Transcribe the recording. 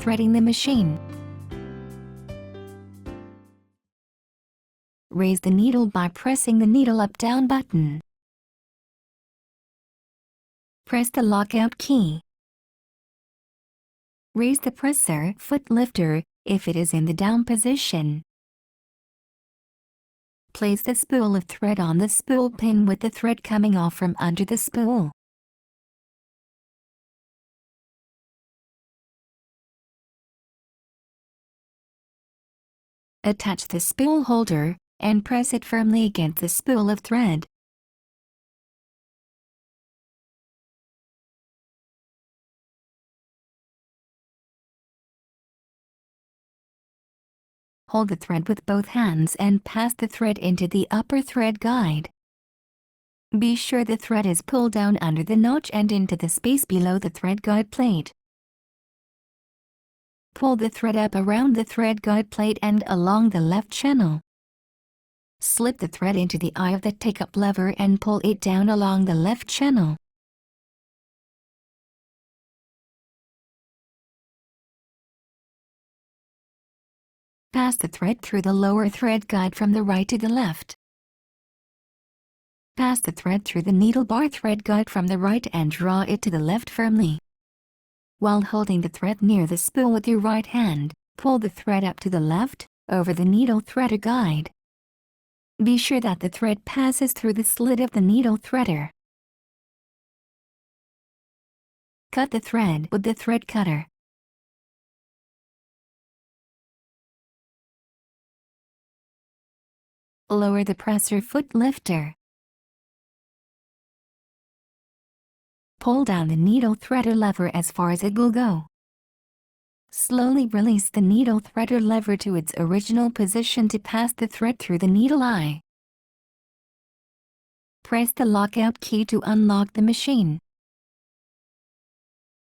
threading the machine. Raise the needle by pressing the needle up-down button. Press the lockout key. Raise the presser foot lifter if it is in the down position. Place the spool of thread on the spool pin with the thread coming off from under the spool. Attach the spool holder and press it firmly against the spool of thread. Hold the thread with both hands and pass the thread into the upper thread guide. Be sure the thread is pulled down under the notch and into the space below the thread guide plate. Pull the thread up around the thread guide plate and along the left channel. Slip the thread into the eye of the take-up lever and pull it down along the left channel. Pass the thread through the lower thread guide from the right to the left. Pass the thread through the needle bar thread guide from the right and draw it to the left firmly. While holding the thread near the spool with your right hand, pull the thread up to the left, over the needle threader guide. Be sure that the thread passes through the slit of the needle threader. Cut the thread with the thread cutter. Lower the presser foot lifter. Pull down the needle threader lever as far as it will go. Slowly release the needle threader lever to its original position to pass the thread through the needle eye. Press the lockout key to unlock the machine.